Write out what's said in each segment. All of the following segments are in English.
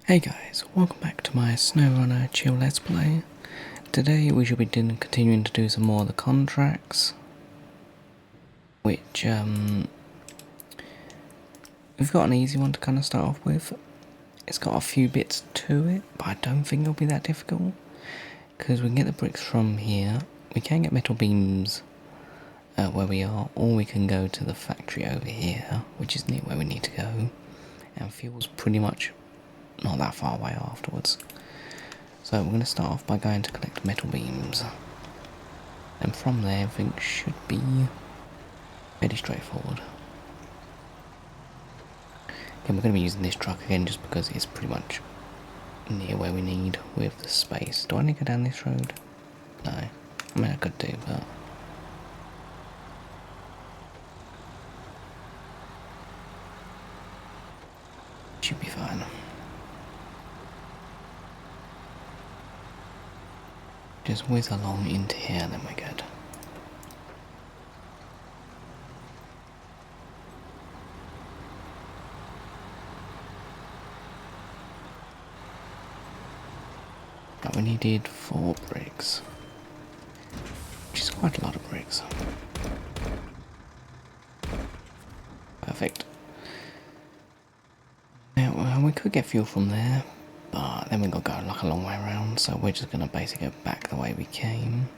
Hey guys, welcome back to my Snowrunner chill let's play. Today we shall be continuing to do some more of the contracts, which we've got an easy one to kind of start off with. It's got a few bits to it, but I don't think it'll be that difficult, because we can get the bricks from here, we can get metal beams where we are, or we can go to the factory over here, which is near where we need to go, and fuel's pretty much not that far away afterwards. So we're going to start off by going to collect metal beams, and from there everything should be fairly straightforward. Again, we're going to be using this truck again just because it's pretty much near where we need with the space. Do I need to go down this road? No. I mean I could do, but should be fine. Just whiz along into here and then we're good. Right, we needed 4 bricks, which is quite a lot of bricks. Perfect. Now we could get fuel from there, but then we've got to go like a long way around, so we're just going to basically go back the way we came.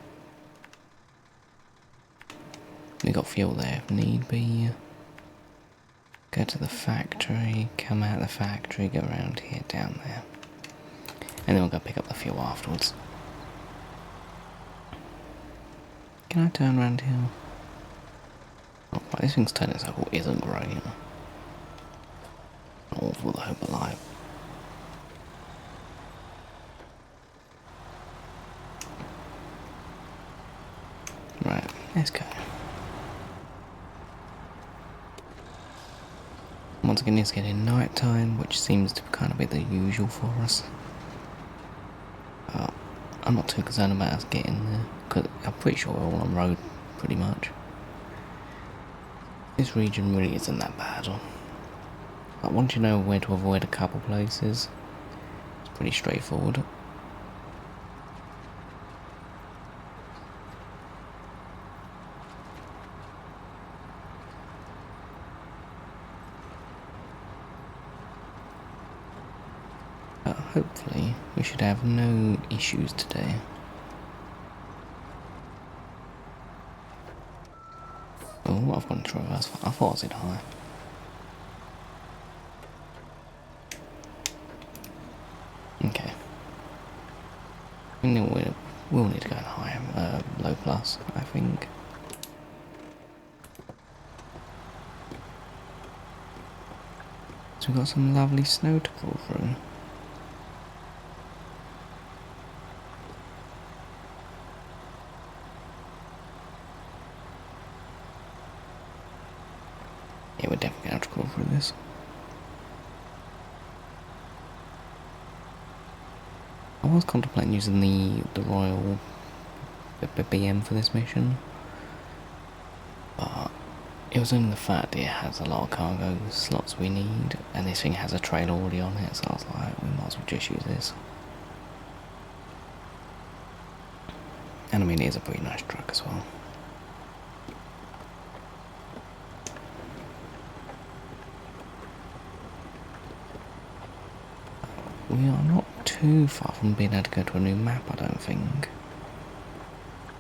We got fuel there if need be. Go to the factory, come out of the factory, go around here, down there. And then we'll go pick up the fuel afterwards. Can I turn around here? Oh, right, this thing's turning circle isn't great. Not awful though, but like. Right, let's go. Once again, it's getting night time, which seems to kind of be the usual for us. I'm not too concerned about us getting there, because I'm pretty sure we're all on road, pretty much. This region really isn't that bad. Like, once you know where to avoid a couple places, it's pretty straightforward. Hopefully, we should have no issues today. Oh, I've gone into reverse. I thought I was in high. Okay. We'll need to go in high, low plus, I think. So we've got some lovely snow to pull through. Yeah, we're definitely going to have to crawl through this. I was contemplating using the Royal BM for this mission, but it was only the fact that it has a lot of cargo slots we need, and this thing has a trailer already on it, so I was like, we might as well just use this. And I mean, it is a pretty nice truck as well. We are not too far from being able to go to a new map, I don't think.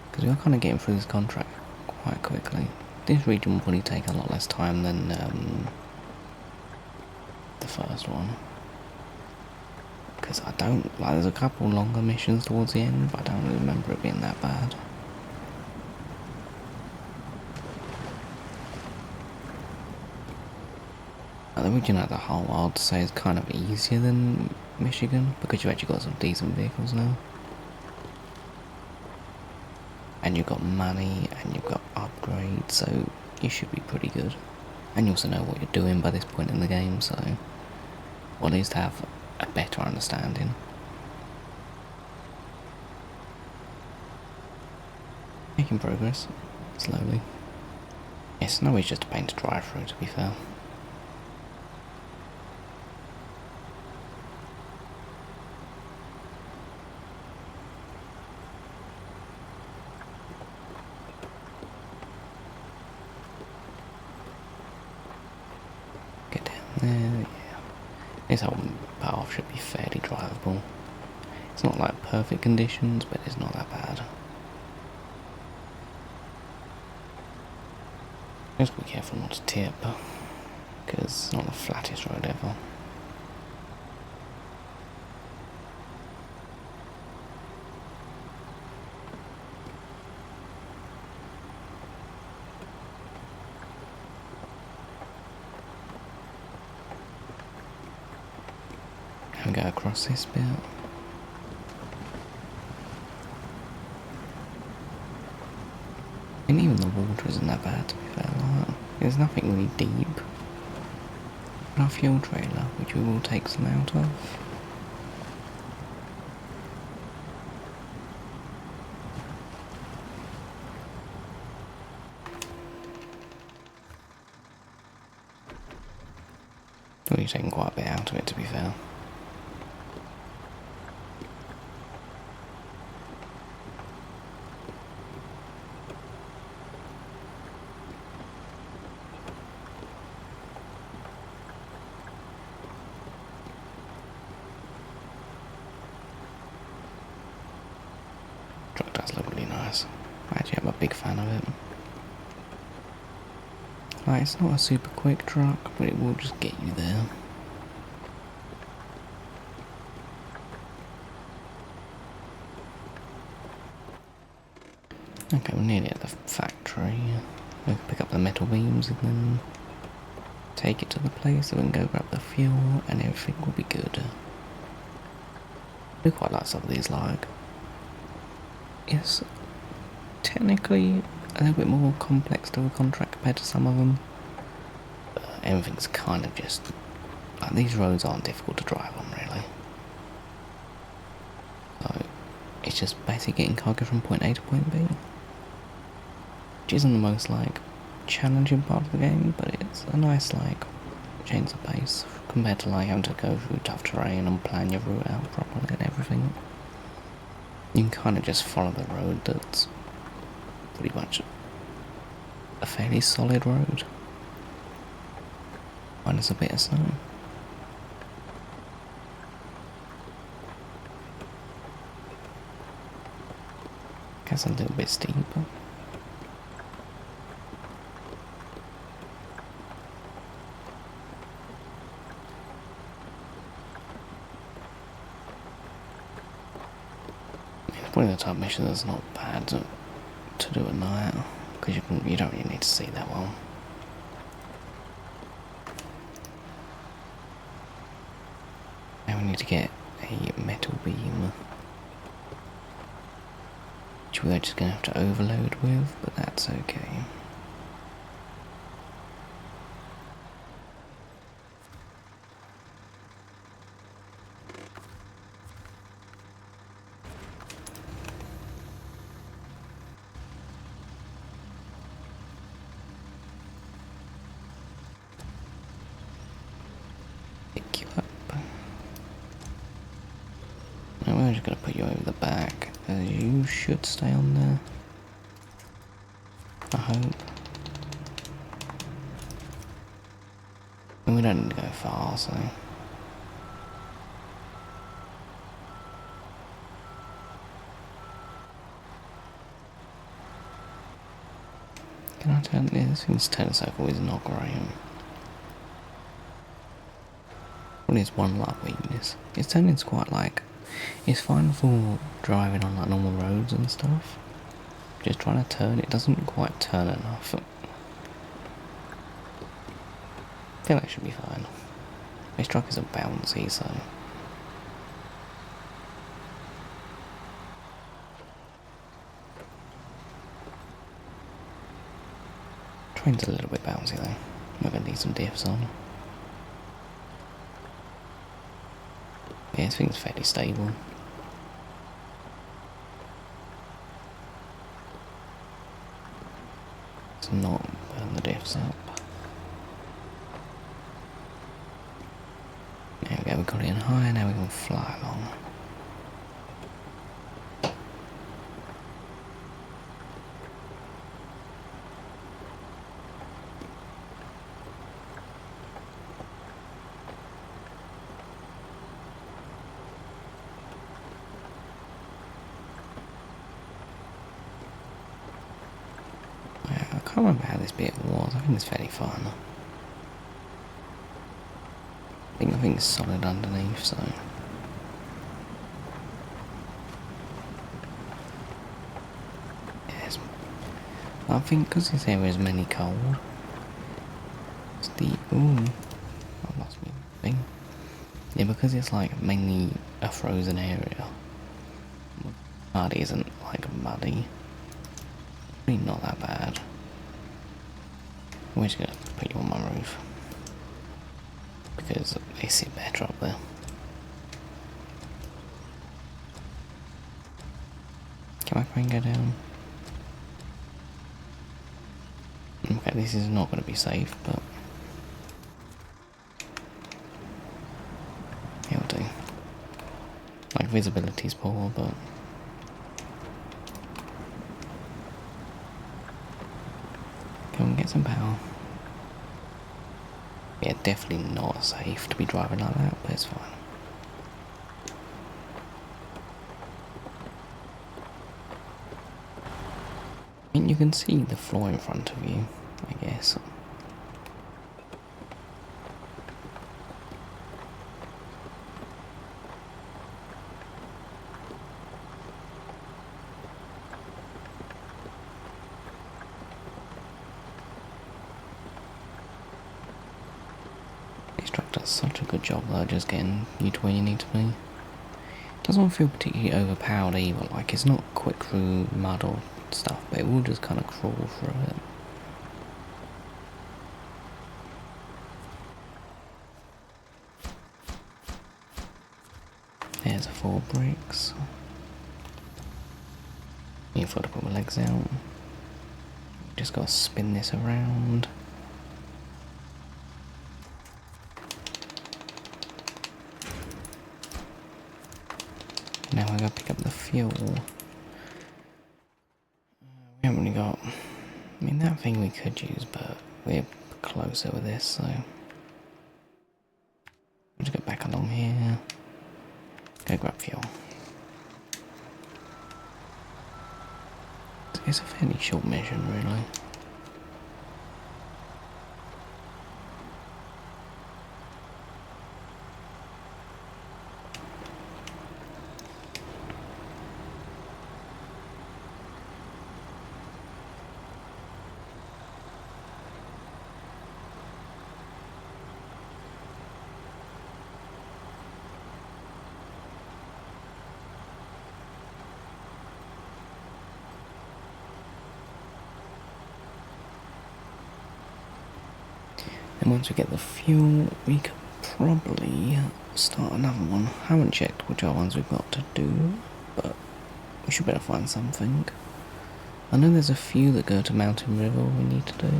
Because we are kind of getting through this contract quite quickly. This region will probably take a lot less time than the first one. Because I don't, like, there's a couple longer missions towards the end, but I don't really remember it being that bad. The region as a whole, I would say, is kind of easier than Michigan, because you've actually got some decent vehicles now. And you've got money, and you've got upgrades, so you should be pretty good. And you also know what you're doing by this point in the game, so well, at least have a better understanding. Making progress, slowly. Yeah, snow is just a pain to drive through, to be fair. Yeah. This whole path should be fairly drivable. It's not like perfect conditions, but it's not that bad. Just be careful not to tip, because it's not the flattest road ever. And go across this bit. And even the water isn't that bad, to be fair. Like, there's nothing really deep. Our fuel trailer, which we will take some out of. We've taken quite a bit out of it, to be fair. Truck does look really nice. Actually, I'm a big fan of it. Like, it's not a super quick truck, but it will just get you there. Okay, we're nearly at the factory. We'll pick up the metal beams and then take it to the place so we can go grab the fuel and everything will be good. I do quite like some of these, like, it's technically a little bit more complex to a contract compared to some of them. Everything's kind of just, like, these roads aren't difficult to drive on, really. So, it's just basically getting cargo from point A to point B. Which isn't the most, like, challenging part of the game, but it's a nice, like, change of pace compared to, like, having to go through tough terrain and plan your route out properly and everything. You can kind of just follow the road that's pretty much a fairly solid road. Minus a bit of snow. Gets a little bit steeper. Probably the type of mission that's not bad to do at night, because you don't really need to see that well. Now we need to get a metal beam, which we're just going to have to overload with, but that's okay. Pick you up. Now we're just going to put you over the back, as you should stay on there. I hope. And we don't need to go far, so... Can I turn this? This turn circle is not great. Well, it's one light weakness. Its turning's quite, like, it's fine for driving on, like, normal roads and stuff. Just trying to turn, it doesn't quite turn enough. I feel like it should be fine. This truck isn't bouncy, so... Train's a little bit bouncy though. We're gonna need some diffs on. Yeah, this thing's fairly stable. Let's not burn the diffs up. There we go, we got it in high, now we can fly along. can't remember how this bit was. I think it's fairly fun. I think it's solid underneath, so... Yes. I think because this area is mainly cold, it's the... Ooh, I lost me thing. Yeah, because it's like mainly a frozen area. Mud isn't like muddy. Really not that bad. We're just gonna put you on my roof. Because they sit better up there. Can my crane go down? Okay, this is not going to be safe, but... it'll do. Like, visibility's poor, but... Come on, get some power. Yeah, definitely not safe to be driving like that, but it's fine. I mean, you can see the floor in front of you, I guess. This truck does such a good job though, just getting you to where you need to be. Doesn't feel particularly overpowered either, like it's not quick through mud or stuff, but it will just kind of crawl through it. There's 4 bricks. You've got to put my legs out. Just got to spin this around. Now I gotta pick up the fuel. We haven't really got... I mean, that thing we could use, but we're closer with this, so... We'll just go back along here. Go grab fuel. It's a fairly short mission, really. And once we get the fuel, we could probably start another one. I haven't checked which other ones we've got to do, but we should better find something. I know there's a few that go to Mountain River we need to do.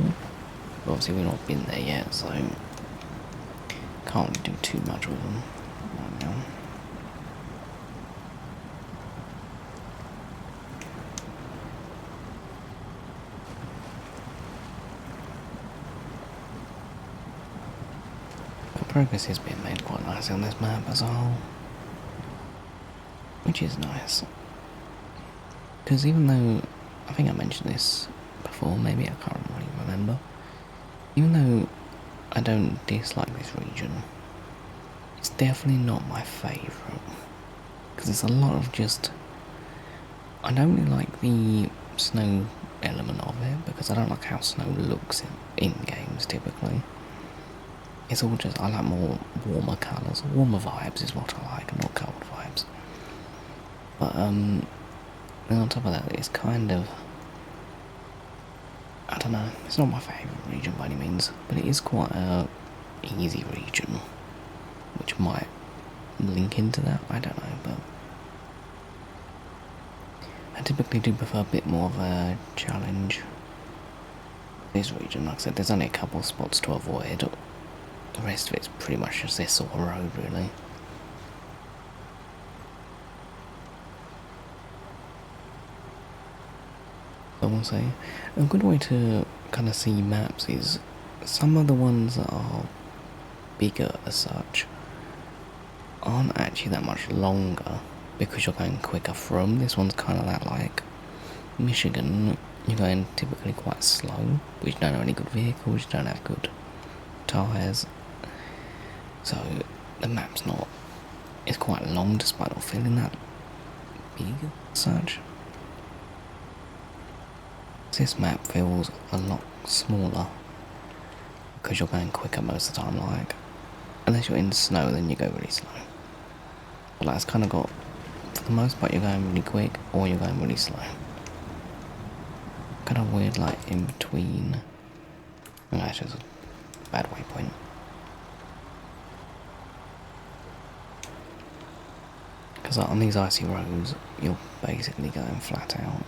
But obviously we've not been there yet, so can't really do too much with them right now. Progress is being made quite nicely on this map as a whole, which is nice. Because even though, I think I mentioned this before, maybe I can't really remember, even though I don't dislike this region, it's definitely not my favourite. Because there's a lot of just, I don't really like the snow element of it, because I don't like how snow looks in games typically. It's all just, I like more warmer colours, warmer vibes is what I like, not cold vibes. But, then on top of that, it's kind of, I don't know, it's not my favourite region by any means, but it is quite a easy region, which might link into that, I don't know, but I typically do prefer a bit more of a challenge. This region, like I said, there's only a couple of spots to avoid. The rest of it's pretty much just this sort of road, really. I will say, a good way to kind of see maps is some of the ones that are bigger as such aren't actually that much longer because you're going quicker from. This one's kind of that like Michigan, you're going typically quite slow, but you don't have any good vehicles, you don't have good tyres. So the map's it's quite long despite not feeling that big as such. This map feels a lot smaller because you're going quicker most of the time, like, unless you're in snow then you go really slow. But like, it's kind of got, for the most part you're going really quick or you're going really slow. Kind of weird, like, in between. Oh, that's just a bad waypoint. Because like, on these icy roads you're basically going flat out.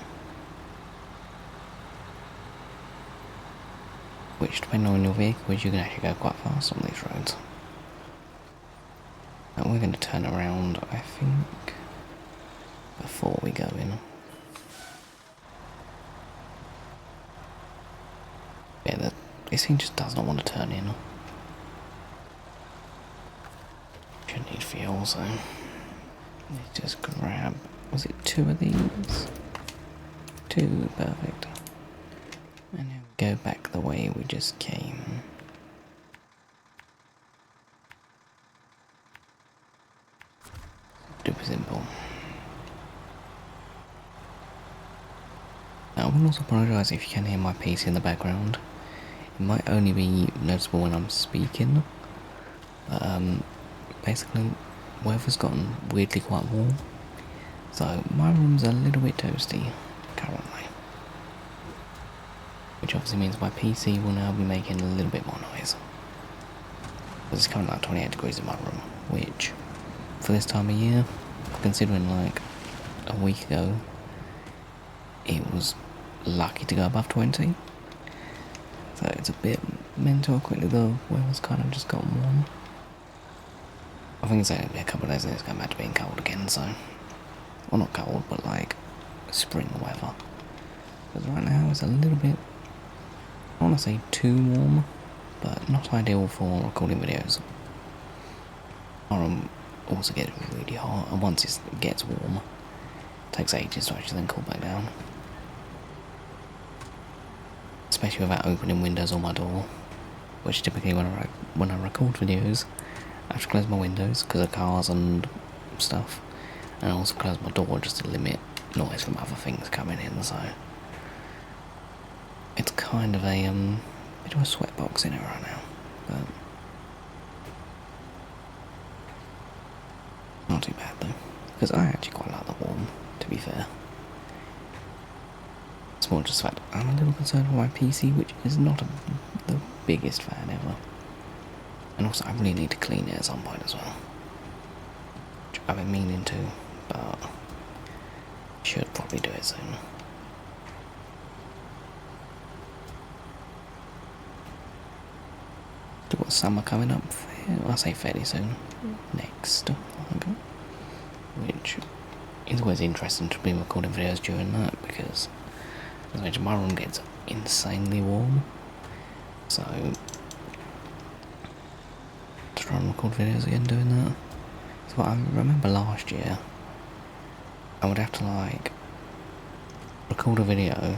Which, depending on your vehicle, you can actually go quite fast on these roads. And we're going to turn around, I think, before we go in. Yeah, this thing just does not want to turn in. Shouldn't need fuel, so let's just grab, was it 2 of these? 2, perfect. And then we go back the way we just came. Super simple. Now, I will also apologise if you can hear my PC in the background. It might only be noticeable when I'm speaking. But basically, weather's gotten weirdly quite warm. So my room's a little bit toasty currently. Which obviously means my PC will now be making a little bit more noise. Because it's currently like 28 degrees in my room, which, for this time of year, considering like a week ago, it was lucky to go above 20. So it's a bit mental how quickly the weather's kind of just gotten warm. I think it's only be a couple of days and it's going back to being cold again, so... Well, not cold, but like spring weather. Because right now it's a little bit... I don't want to say too warm, but not ideal for recording videos. My room also gets really hot, and once it gets warm, it takes ages to actually then cool back down. Especially without opening windows or my door, which typically when I record videos, I have to close my windows because of cars and stuff, and I also close my door just to limit noise from other things coming in, so... It's kind of a bit of a sweatbox in it right now, but not too bad though, because I actually quite like the warm, to be fair. It's more just the fact I'm a little concerned with my PC, which is not the biggest fan ever, and also I really need to clean it at some point as well, which I've been meaning to, but should probably do it soon. We've got summer coming up, I'll say fairly soon, next, which is always interesting to be recording videos during that, because as I mentioned, my room gets insanely warm, so to try and record videos again doing that. So I remember last year, I would have to like record a video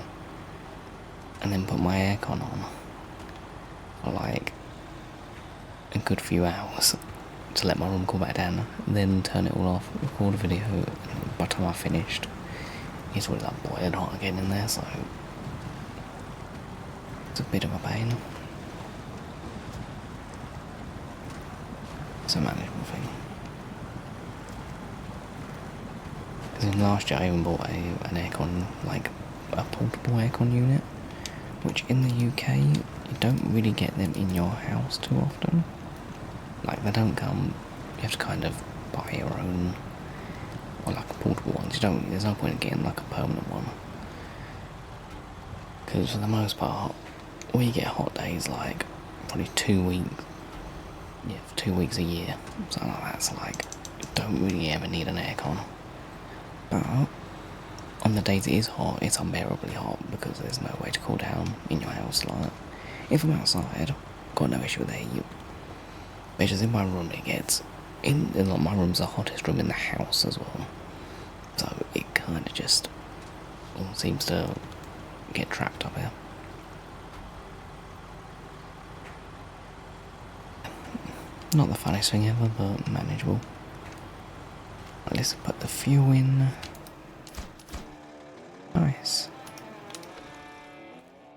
and then put my aircon on for like a good few hours to let my room cool back down, then turn it all off, record a video, and by the time I finished, it's already like boiling hot again in there, so it's a bit of a pain. It's a manageable thing. Because last year I even bought an aircon, like a portable aircon unit, which in the UK you don't really get them in your house too often. Like, they don't come, you have to kind of buy your own, or like portable ones. There's no point in getting like a permanent one. Because for the most part, we get hot days like probably 2 weeks, yeah, for 2 weeks a year, something like that. So like, you don't really ever need an aircon. But on the days it is hot, it's unbearably hot because there's no way to cool down in your house. Like, if I'm outside, I've got no issue with the heat. It's just in my room it gets, like, my room's the hottest room in the house as well. So it kind of just all seems to get trapped up here. Not the funniest thing ever, but manageable. Right, let's put the fuel in. Nice.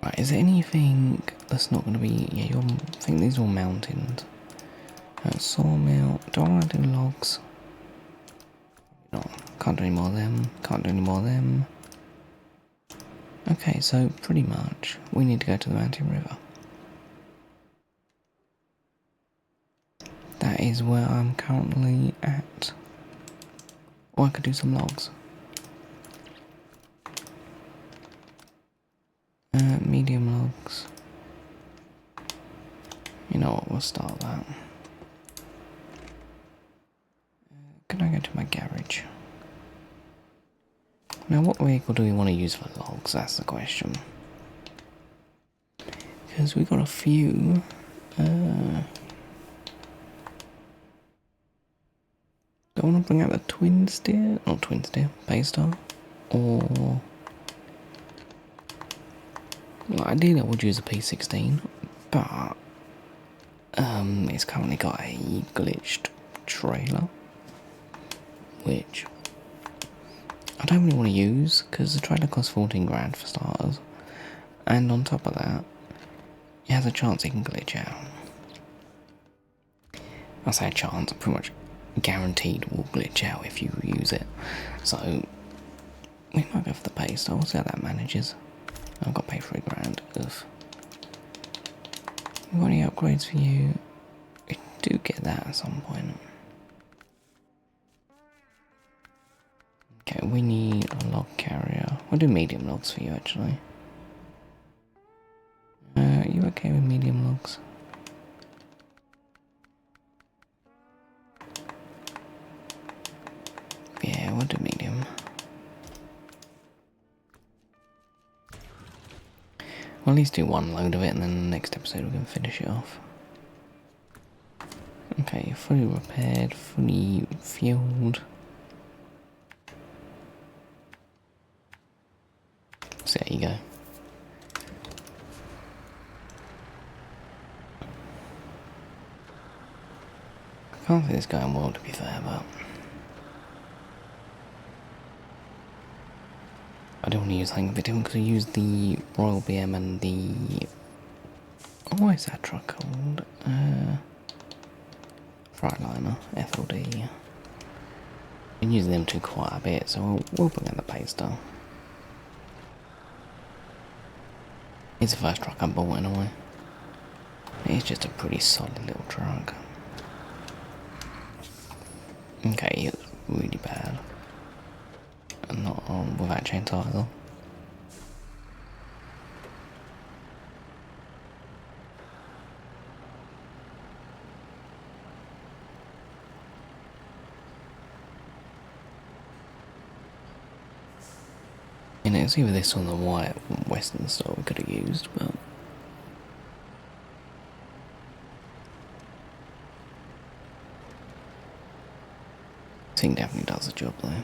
Right, is there anything that's not going to be... Yeah, I think these are all mountains. Sawmill. Do I want to do logs? No, can't do any more of them. Can't do any more of them. Okay, so pretty much we need to go to the mountain river. That is where I'm currently at. Or I could do some logs. Medium logs. You know what, we'll start that. Can I go to my garage? Now what vehicle do we want to use for logs? That's the question. Because we've got a few. Do I want to bring out the twin steer? Not twin steer, Paystar. Or... Well, ideally I would use a P16, but it's currently got a glitched trailer, which I don't really want to use because the trailer costs 14 grand for starters, and on top of that, it has a chance it can glitch out. I say a chance, pretty much guaranteed will glitch out if you use it. So we might go for the Paystar. We'll see how that manages. I've got to pay 3 grand. Ugh. You got any upgrades for you? We do get that at some point. Okay, we need a log carrier. We'll do medium logs for you actually. Are you okay with medium logs? Yeah, we'll do medium. We'll at least do one load of it and then the next episode we can finish it off. Okay, fully repaired, fully fueled. So there you go. I can't see this going well to be fair, but I don't want to use something a bit different because I used the Royal BM and the... Oh, what is that truck called? Freightliner, FLD. I've been using them two quite a bit, so we'll bring in the Paystar. It's the first truck I bought in a way. It's just a pretty solid little truck. Okay, it's really bad. And not on without chainsaw either. You know, it's either this or the white western style we could have used, but I think definitely does the job though. I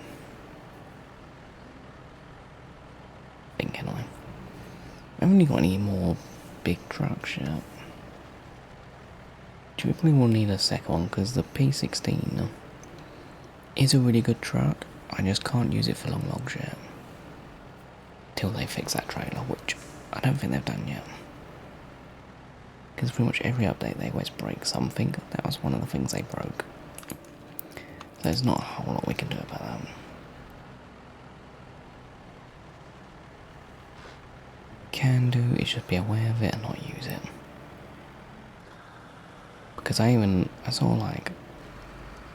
think anyway. I haven't really got any more big trucks yet. Typically we'll need a second one because the P16 is a really good truck. I just can't use it for long logs yet. Till they fix that trailer, which I don't think they've done yet. Because pretty much every update they always break something. That was one of the things they broke. So there's not a whole lot we can do about that. Can do is just be aware of it and not use it. Because I saw like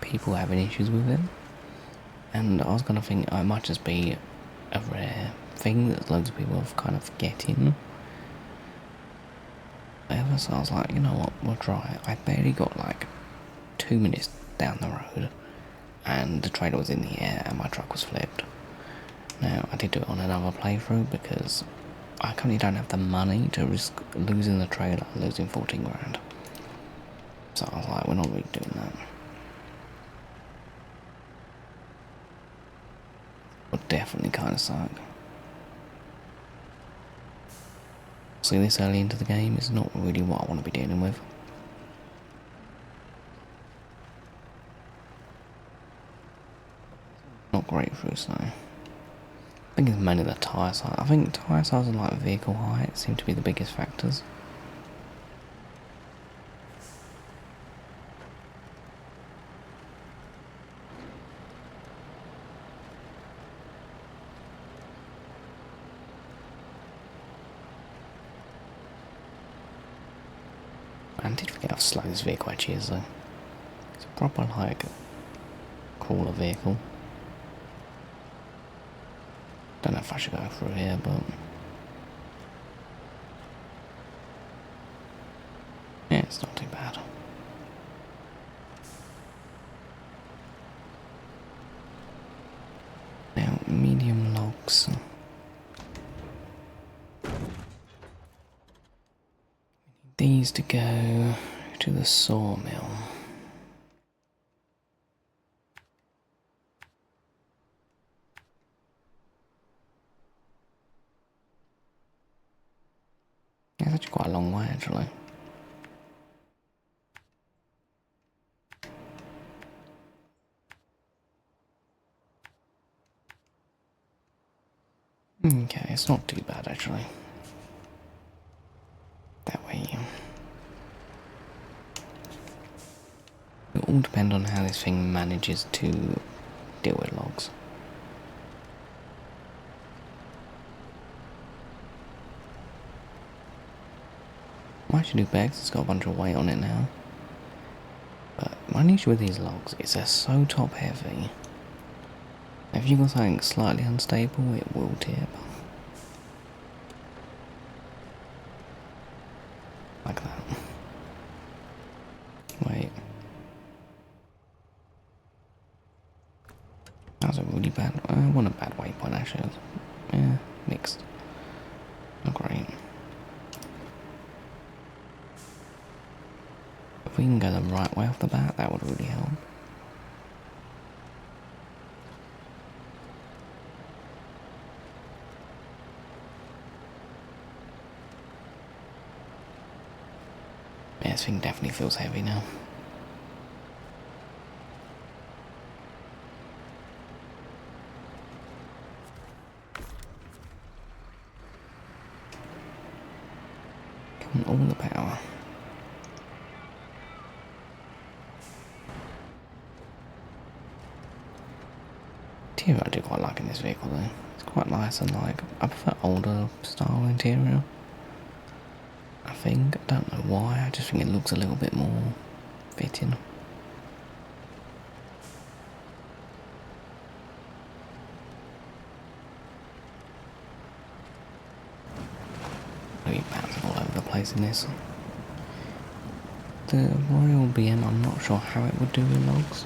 people having issues with it, and I was gonna think it might just be a rare thing that loads of people have kind of getting. Whatever, so I was like, you know what, we'll try it. I barely got like 2 minutes down the road and the trailer was in the air and my truck was flipped. Now, I did do it on another playthrough because I currently don't have the money to risk losing the trailer, losing 14 grand. So I was like, we're not really doing that. Would definitely kind of suck. See, this early into the game is not really what I want to be dealing with. Not great through snow. I think it's mainly the tyre size. I think tyre size and like vehicle height seem to be the biggest factors. I did forget how slow this vehicle actually is though. It's a proper like crawler vehicle. Don't know if I should go through here, but yeah, it's not too bad. Now, medium logs. These to go to the sawmill. It's actually quite a long way, actually. Okay, it's not too bad, actually. That way, it all depends on how this thing manages to deal with logs. I should do bags, it's got a bunch of weight on it now. But my issue with these logs is they're so top heavy. If you've got something slightly unstable, it will tip. Like that. Wait. That was a really bad, I want a bad waypoint actually. Yeah, mixed. Not great. If we can go the right way off the bat, that would really help. Yeah, this thing definitely feels heavy now. Come on, all the power. Interior I do quite like in this vehicle though. It's quite nice and like, I prefer older style interior. I think, I don't know why, I just think it looks a little bit more fitting. Really bouncing all over the place in this. The Royal BM, I'm not sure how it would do with logs.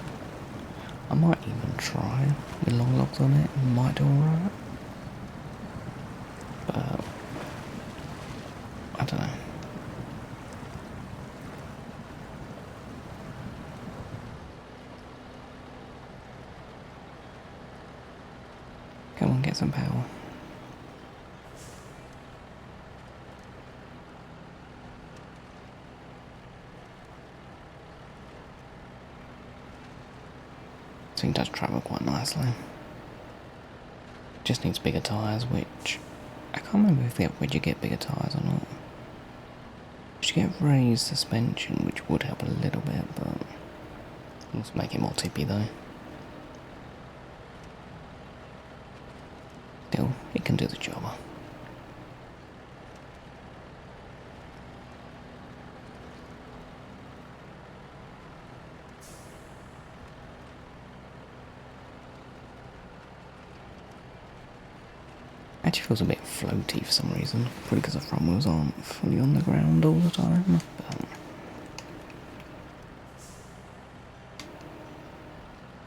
I might even try with long logs on it, it might do alright. But I don't know. Come on, get some power. This thing does travel quite nicely. Just needs bigger tyres, which I can't remember if they upgrade you get bigger tyres or not. You get raised suspension, which would help a little bit, but let's make it more tippy though. Still, it can do the job. Actually feels a bit floaty for some reason, probably because the front wheels aren't fully on the ground all the time.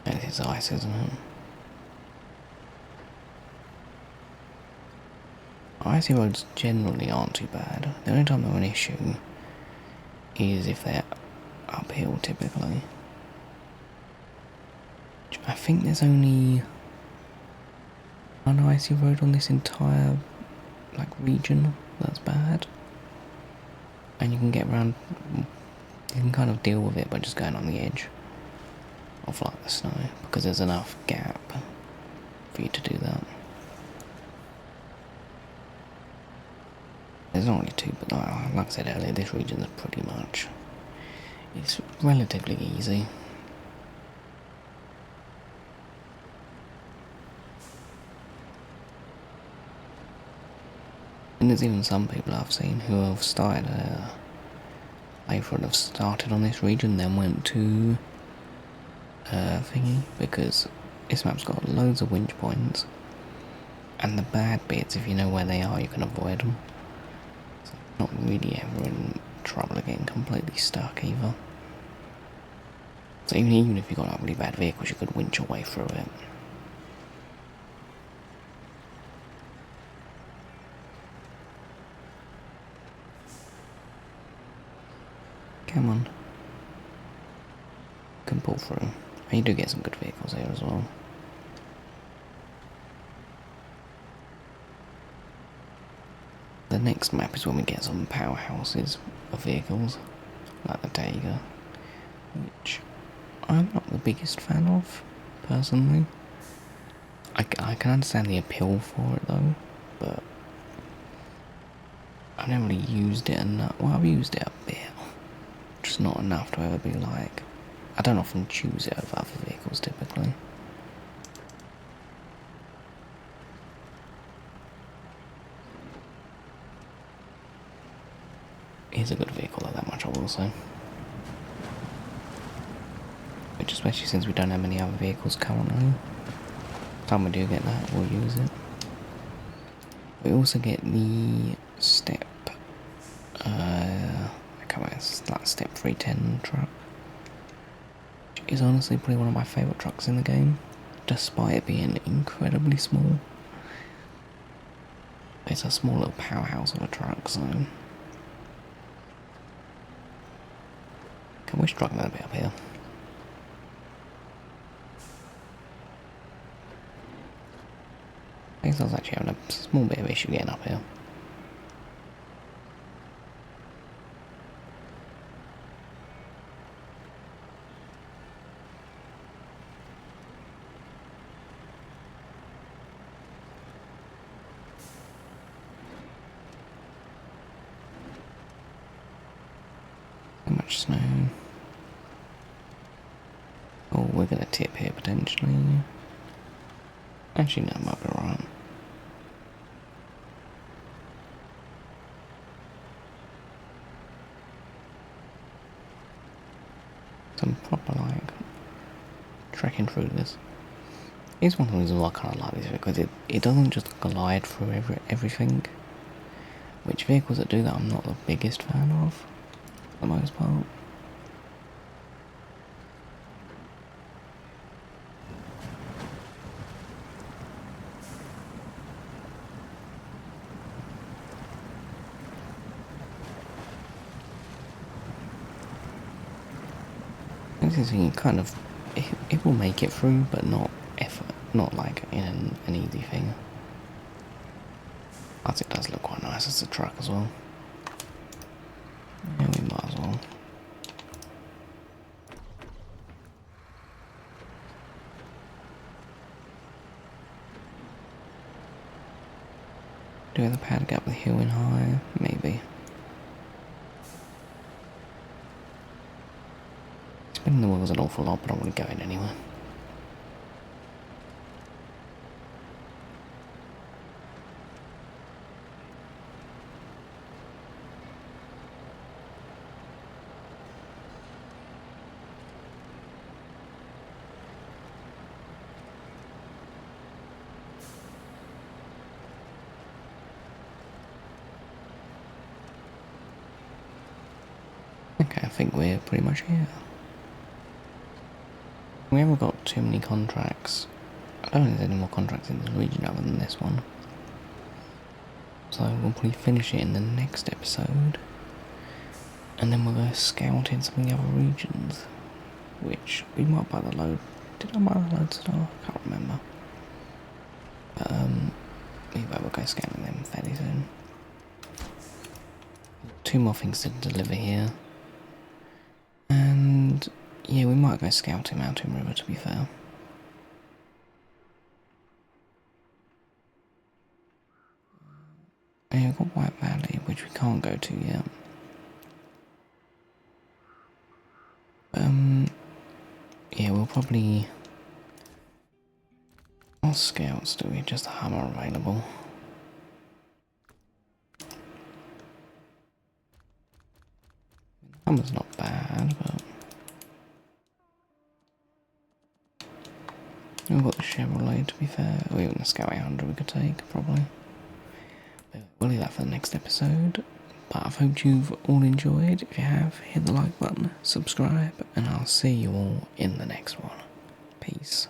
But it is ice, isn't it? Icy roads generally aren't too bad. The only time they're an issue is if they're uphill typically. I think there's only one icy road on this entire region that's bad. And you can get around, you can kind of deal with it by just going on the edge of like the snow, because there's enough gap for you to do that. There's not really too, but like I said earlier, this region is pretty much, it's relatively easy. And there's even some people I've seen who have started have started on this region, then went to thingy, because this map's got loads of winch points, and the bad bits, if you know where they are, you can avoid them. So not really ever in trouble of getting completely stuck either. So even if you've got like really bad vehicles, you could winch your way through it. Come on. Can pull through. And you do get some good vehicles here as well. The next map is when we get some powerhouses of vehicles, like the Tiger, which I'm not the biggest fan of, personally. I can understand the appeal for it though, but I've never really used it enough. Well, I've used it a bit, just not enough to ever be like, I don't often choose it over other vehicles typically. It's a good vehicle though, that much I will say. Which, especially since we don't have any other vehicles currently, time we do get that, we'll use it. We also get the step, I can't remember, it's like step 310 truck. Which is honestly probably one of my favourite trucks in the game, despite it being incredibly small. It's a small little powerhouse of a truck, so... Can we struggle a bit up here? I guess I was actually having a small bit of issue getting up here. So much snow. Oh, we're gonna tip here potentially. Actually, no, it might be alright. Some proper, like, trekking through this. It's one of the reasons why I kind of like this, because it doesn't just glide through everything. Which vehicles that do that I'm not the biggest fan of, for the most part. This thing kind of, it will make it through, but not like in an easy thing. Plus it does look quite nice as a truck as well. Yeah, we might as well. Do the pad gap with hill in high? Maybe. Spinning the wheels an awful lot, but I want to go in anyway. Okay, I think we're pretty much here. We haven't got too many contracts. I don't think there's any more contracts in this region other than this one. So we'll probably finish it in the next episode. And then we'll go scouting some of the other regions. Which we might buy the load. Did I buy the load stuff? I can't remember. Maybe we'll go scouting them fairly soon. 2 more things to deliver here. And yeah, we might go scouting Mountain River, to be fair. Yeah, we've got White Valley, which we can't go to yet. Yeah, we'll probably... What scouts do we just have available? Hammer's not bad, but... We've got the Chevrolet, to be fair. Or even the Scout 800 we could take, probably. But we'll leave that for the next episode. But I hope you've all enjoyed. If you have, hit the like button, subscribe, and I'll see you all in the next one. Peace.